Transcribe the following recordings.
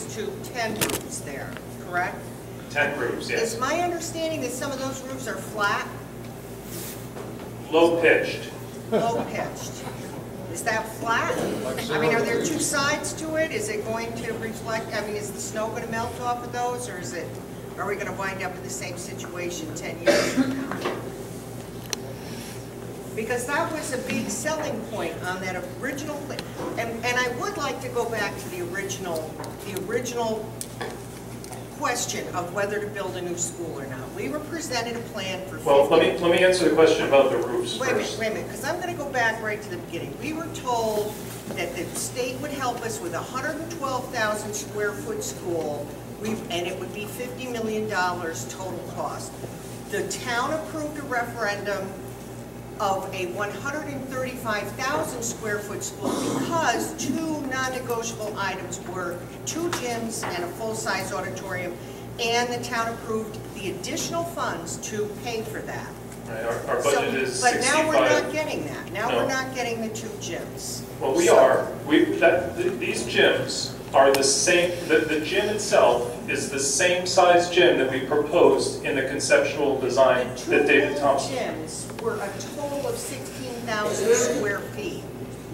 opposed to 10 roofs there, correct? 10 roofs, yes. Is my understanding that some of those roofs are flat? Low-pitched. Low-pitched. Is that flat? I mean, are there two sides to it? Is it going to reflect, I mean, is the snow going to melt off of those, or is it, are we going to wind up in the same situation 10 years from now? Because that was a big selling point on that original plan. And I would like to go back to the original question of whether to build a new school or not. We were presented a plan for 50. Well, let me answer the question about the roofs first. Wait a minute, because I'm going to go back right to the beginning. We were told that the state would help us with a 112,000 square foot school, and it would be $50 million total cost. The town approved a referendum of a 135,000 square foot school because two non-negotiable items were 2 gyms and a full-size auditorium, and the town approved the additional funds to pay for that. Right, our budget is 65. But now we're not getting that. Now we're not getting the 2 gyms. Well, we are. These gyms are the same. The gym itself is the same size gym that we proposed in the conceptual design that David Thompson. The 2 gyms were a total of 16,000 square feet.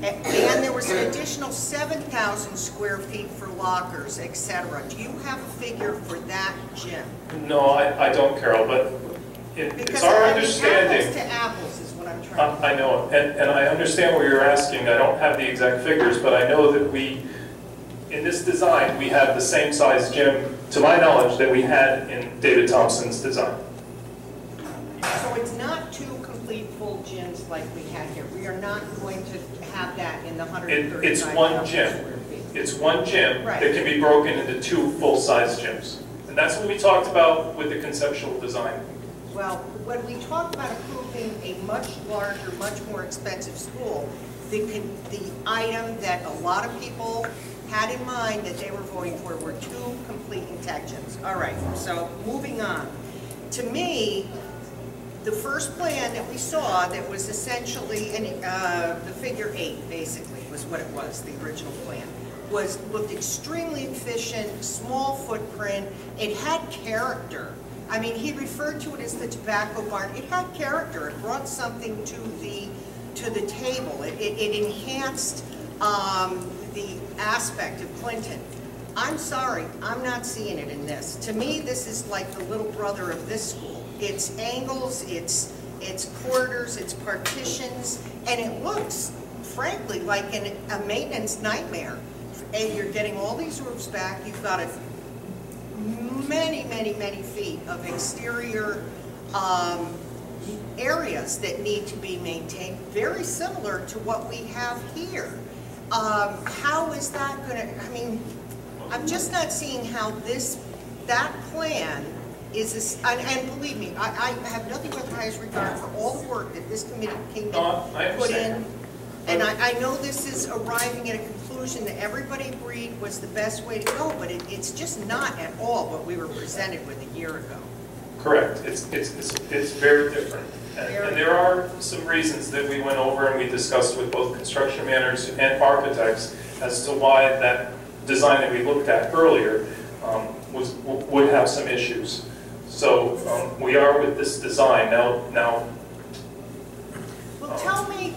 And there was an additional 7,000 square feet for lockers, etc. Do you have a figure for that gym? No, I don't, Carol, but it's our understanding. Apples to apples is what I'm trying to I know, and I understand what you're asking. I don't have the exact figures, but I know that in this design, we have the same size gym, to my knowledge, that we had in David Thompson's design. So it's not 2 complete full gyms like we had here. We are not going to have that in the 135,000 It's one gym. square feet. It's one gym Right. that can be broken into 2 full-size gyms. And that's what we talked about with the conceptual design. Well, when we talked about approving a much larger, much more expensive school, the item that a lot of people had in mind that they were voting for were 2 complete intact gyms. All right, so moving on. To me, the first plan that we saw that was essentially, the figure 8 basically was what it was, the original plan, looked extremely efficient, small footprint, it had character. I mean, he referred to it as the tobacco barn. It had character. It brought something to the table. It enhanced the aspect of Clinton. I'm sorry, I'm not seeing it in this. To me, this is like the little brother of this school. It's angles, it's corridors, it's partitions, and it looks, frankly, like a maintenance nightmare. And you're getting all these roofs back. You've got many, many, many feet of exterior areas that need to be maintained, very similar to what we have here. How is that going to, I mean, I'm just not seeing how that plan is, and believe me, I have nothing but the highest regard for all the work that this committee came in, put in. And I know this is arriving at a conclusion that everybody agreed was the best way to go, but it's just not at all what we were presented with a year ago. Correct. It's very different. And there are some reasons that we went over and we discussed with both construction managers and architects as to why that design that we looked at earlier would have some issues. So we are with this design now. Well, tell me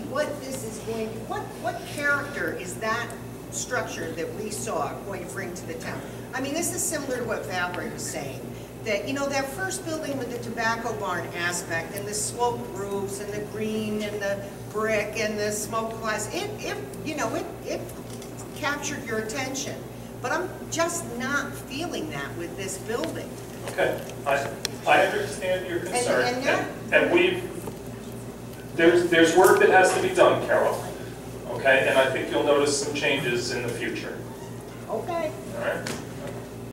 what this is going to, what character is that structure that we saw going to bring to the town? I mean, this is similar to what Valerie was saying. That, you know, that first building with the tobacco barn aspect and the sloped roofs and the green and the brick and the smoke glass, it captured your attention. But I'm just not feeling that with this building. Okay, I understand your concern, and there's work that has to be done, Carol. Okay, and I think you'll notice some changes in the future. Okay. All right.